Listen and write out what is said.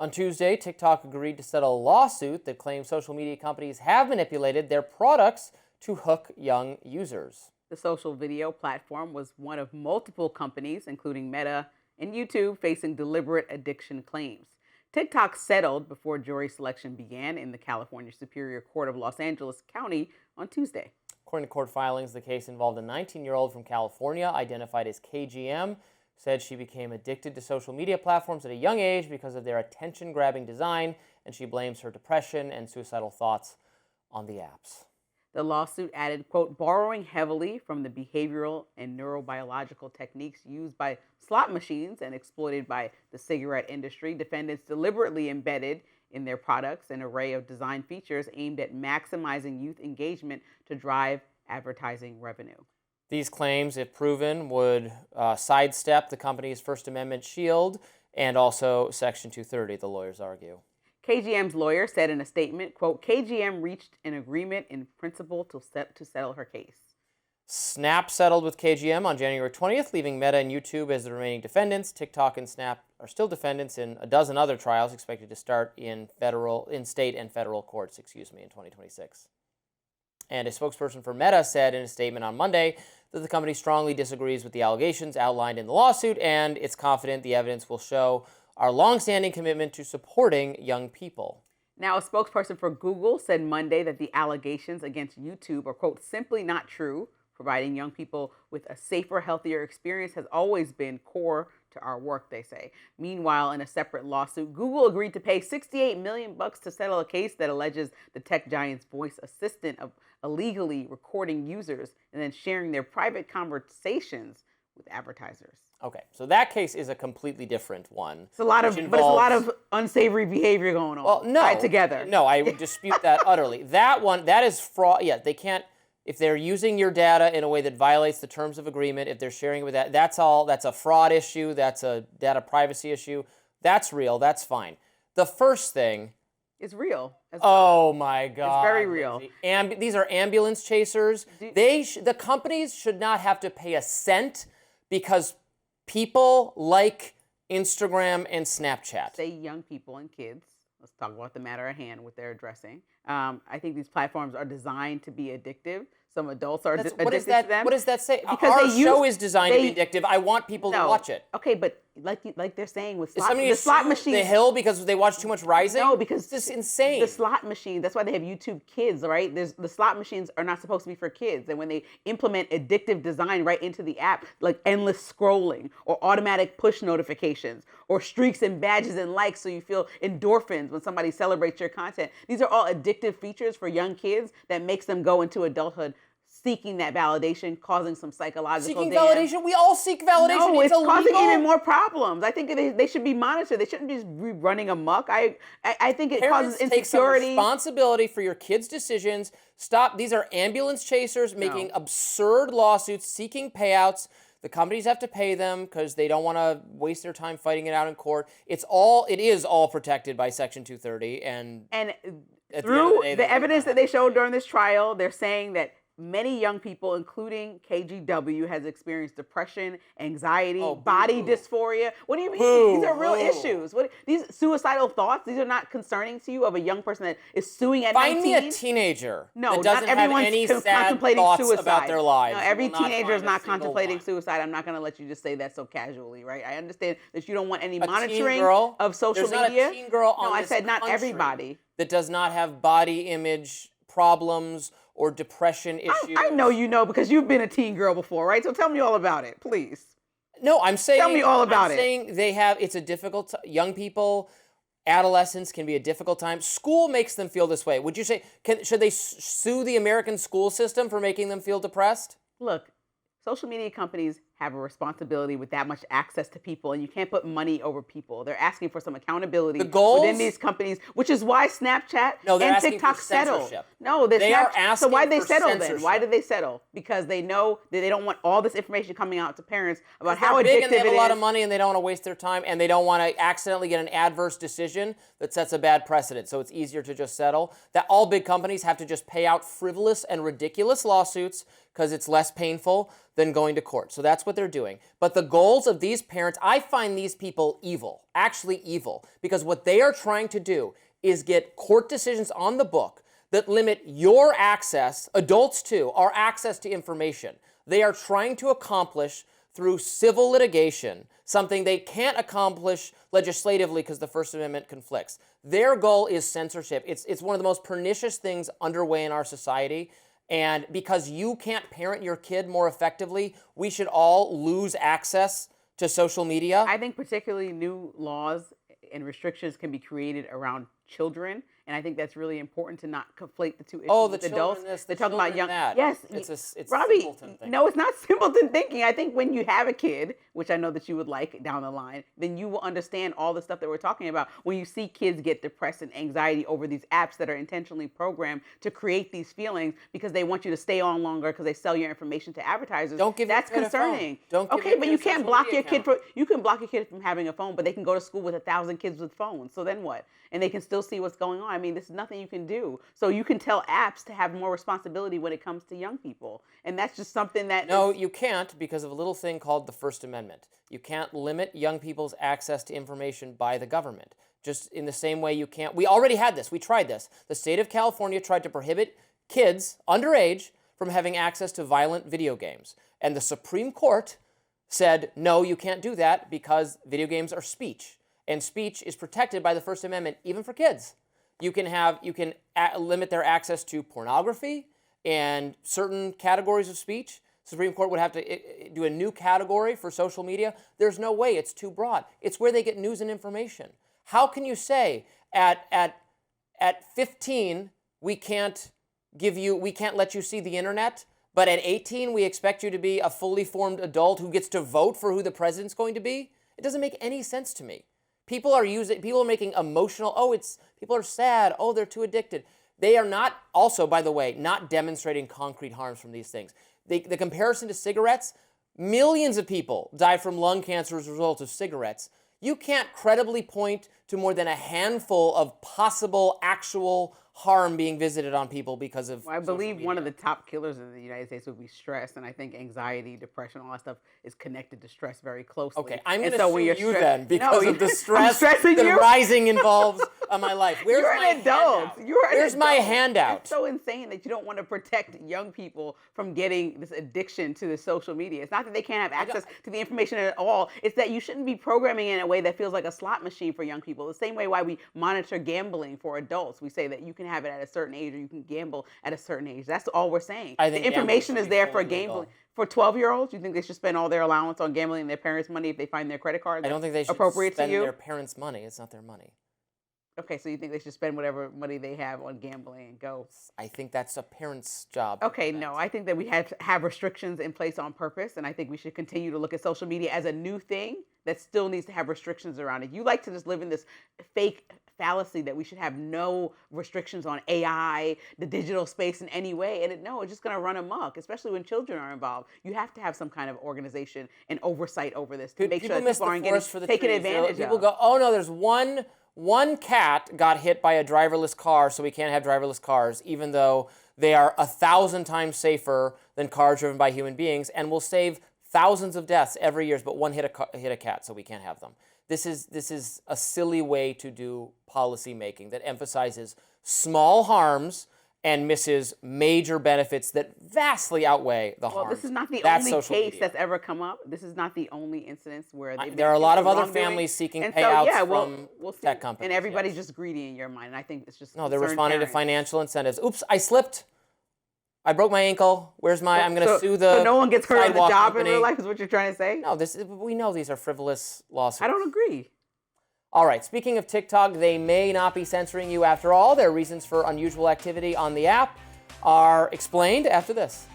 On Tuesday, TikTok agreed to settle a lawsuit that claims social media companies have manipulated their products to hook young users. The social video platform was one of multiple companies, including Meta and YouTube, facing deliberate addiction claims. TikTok settled before jury selection began in the California Superior Court of Los Angeles County on Tuesday. According to court filings, the case involved a 19-year-old from California identified as KGM, said she became addicted to social media platforms at a young age because of their attention-grabbing design, and she blames her depression and suicidal thoughts on the apps. The lawsuit added, quote, borrowing heavily from the behavioral and neurobiological techniques used by slot machines and exploited by the cigarette industry. Defendants deliberately embedded in their products an array of design features aimed at maximizing youth engagement to drive advertising revenue. These claims, if proven, would sidestep the company's First Amendment shield and also Section 230, the lawyers argue. KGM's lawyer said in a statement, quote, KGM reached an agreement in principle to settle her case. Snap settled with KGM on January 20th, leaving Meta and YouTube as the remaining defendants. TikTok and Snap are still defendants in a dozen other trials expected to start in state and federal courts, in 2026. And a spokesperson for Meta said in a statement on Monday that the company strongly disagrees with the allegations outlined in the lawsuit, and it's confident the evidence will show our longstanding commitment to supporting young people. Now, a spokesperson for Google said Monday that the allegations against YouTube are, quote, simply not true. Providing young people with a safer, healthier experience has always been core to our work, they say. Meanwhile, in a separate lawsuit, Google agreed to pay $68 million to settle a case that alleges the tech giant's voice assistant of illegally recording users and then sharing their private conversations with advertisers. Okay, so that case is a completely different one. It's a lot of unsavory behavior going on. Well, no, tied together. No, I would dispute that utterly. That one, that is fraud. Yeah, they can't. If they're using your data in a way that violates the terms of agreement, if they're sharing it with that, that's a fraud issue. That's a data privacy issue. That's real. That's fine. The first thing is real. Oh my God! It's very real. These are ambulance chasers. The companies should not have to pay a cent because people like Instagram and Snapchat. Say young people and kids. Let's talk about the matter at hand with their addressing. I think these platforms are designed to be addictive. Some adults are addicted to them. What does that say? Because our show is designed to be addictive. I want people to watch it. Okay, but like they're saying with the slot machines. The Hill because they watch too much Rising? No, because this is insane. The slot machine, that's why they have YouTube Kids, right? The slot machines are not supposed to be for kids. And when they implement addictive design right into the app, like endless scrolling or automatic push notifications or streaks and badges and likes so you feel endorphins when somebody celebrates your content. These are all addictive features for young kids that makes them go into adulthood seeking that validation, causing some psychological damage. Validation? We all seek validation. No, it's causing even more problems. I think they should be monitored. They shouldn't just be running amok. I think it causes insecurity. Take some responsibility for your kids' decisions. Stop. These are ambulance chasers making absurd lawsuits, seeking payouts. The companies have to pay them because they don't want to waste their time fighting it out in court. It is all protected by Section 230. And through the evidence that they showed during this trial, they're saying that many young people, including KGW, has experienced depression, anxiety, body dysphoria. What do you mean? These are real issues. These suicidal thoughts, these are not concerning to you of a young person that is suing at 19? Find me a teenager that doesn't not have any sad contemplating thoughts suicide. about their lives. No, every teenager is not contemplating suicide. I'm not going to let you just say that so casually, right? I understand that you don't want any monitoring of social media. There's not a teen girl on I said not everybody. That does not have body image problems or depression issues. I know you know because you've been a teen girl before, right? So tell me all about it, please. No, I'm saying... Tell me all about it. I'm saying it's a difficult... Young people, adolescents can be a difficult time. School makes them feel this way. Would you say... Should they sue the American school system for making them feel depressed? Look, social media companies have a responsibility with that much access to people, and you can't put money over people. They're asking for some accountability within these companies, which is why Snapchat and TikTok settled. No, they are asking. So why did they settle then? Why did they settle? Because they know that they don't want all this information coming out to parents about how addictive it is. And they have a lot of money, and they don't want to waste their time, and they don't want to accidentally get an adverse decision that sets a bad precedent. So it's easier to just settle. That all big companies have to just pay out frivolous and ridiculous lawsuits because it's less painful than going to court. So that's That's what they're doing. But the goals of these parents, I find these people evil, actually evil, because what they are trying to do is get court decisions on the book that limit your access, adults too, our access to information. They are trying to accomplish through civil litigation something they can't accomplish legislatively because the First Amendment conflicts. Their goal is censorship. It's one of the most pernicious things underway in our society. And because you can't parent your kid more effectively, we should all lose access to social media. I think particularly new laws and restrictions can be created around children, and I think that's really important to not conflate the two issues with adults. They're talking about young. That. Yes, it's Robbie. simpleton thinking. No, it's not simpleton thinking. I think when you have a kid, which I know that you would like down the line, then you will understand all the stuff that we're talking about. When you see kids get depressed and anxiety over these apps that are intentionally programmed to create these feelings because they want you to stay on longer because they sell your information to advertisers. Don't give that's your kid concerning. A phone. Don't give okay, your but kid you a can't social block media your kid account. you can block your kid from having a phone, but they can go to school with 1,000 kids with phones. So then what? And they can still see what's going on. I mean, this is nothing you can do. So you can tell apps to have more responsibility when it comes to young people. And that's just something that No, you can't because of a little thing called the First Amendment. You can't limit young people's access to information by the government. Just in the same way you can't. We already had this. We tried this. The state of California tried to prohibit kids underage from having access to violent video games. And the Supreme Court said, no, you can't do that because video games are speech. And speech is protected by the First Amendment, even for kids. You can limit their access to pornography and certain categories of speech. Supreme Court would have to do a new category for social media. There's no way. It's too broad. It's where they get news and information. How can you say at 15 we can't let you see the internet, but at 18 we expect you to be a fully formed adult who gets to vote for who the president's going to be? It doesn't make any sense to me. People are making emotional, people are sad, they're too addicted. They are not, also, by the way, not demonstrating concrete harms from these things. The comparison to cigarettes, millions of people die from lung cancer as a result of cigarettes. You can't credibly point to more than a handful of possible actual harm being visited on people because of I believe social one of media. the top killers in the United States would be stress, and I think anxiety, depression, all that stuff is connected to stress very closely. Okay, I'm going And to so when sue you're you stressed- then because No, of the I'm stress stressing that you. rising involves on my life. Where's You're my an adult. handout? You're an Where's my adult. handout? It's so insane that you don't want to protect young people from getting this addiction to the social media. It's not that they can't have access to the information at all. It's that you shouldn't be programming in a way that feels like a slot machine for young people. The same way why we monitor gambling for adults. We say that you can have it at a certain age or you can gamble at a certain age. That's all we're saying. I think the information gambling is should be there for fully legal. gambling. For 12-year-olds, you think they should spend all their allowance on gambling and their parents' money if they find their credit card? I don't think they should appropriate spend to you? their parents' money. It's not their money. Okay, so you think they should spend whatever money they have on gambling and go? I think that's a parent's job. to Okay, do that. no, I think that we have to have restrictions in place on purpose, and I think we should continue to look at social media as a new thing that still needs to have restrictions around it. You like to just live in this fake fallacy that we should have no restrictions on AI, the digital space in any way, and it's just going to run amok, especially when children are involved. You have to have some kind of organization and oversight over this to make sure that miss people the aren't forest for getting the taken trees. advantage People of. go, oh no, there's one cat got hit by a driverless car, so we can't have driverless cars, even though they are 1,000 times safer than cars driven by human beings and will save thousands of deaths every year, but one hit a cat, so we can't have them. This is a silly way to do policy making that emphasizes small harms and misses major benefits that vastly outweigh the harms. Well, this is not the That's only social case media. that's ever come up. This is not the only incidence where There are a lot of other wrongdoing. families seeking And payouts so, from we'll see. tech companies. And everybody's yes. just greedy in your mind. And I think it's just No, they're concerned responding to parents. financial incentives. Oops, I slipped. I broke my ankle. Where's my? I'm going to sue the. So no one gets hurt on the sidewalk job company. in real life is what you're trying to say? No, we know these are frivolous lawsuits. I don't agree. All right, speaking of TikTok, they may not be censoring you after all. Their reasons for unusual activity on the app are explained after this.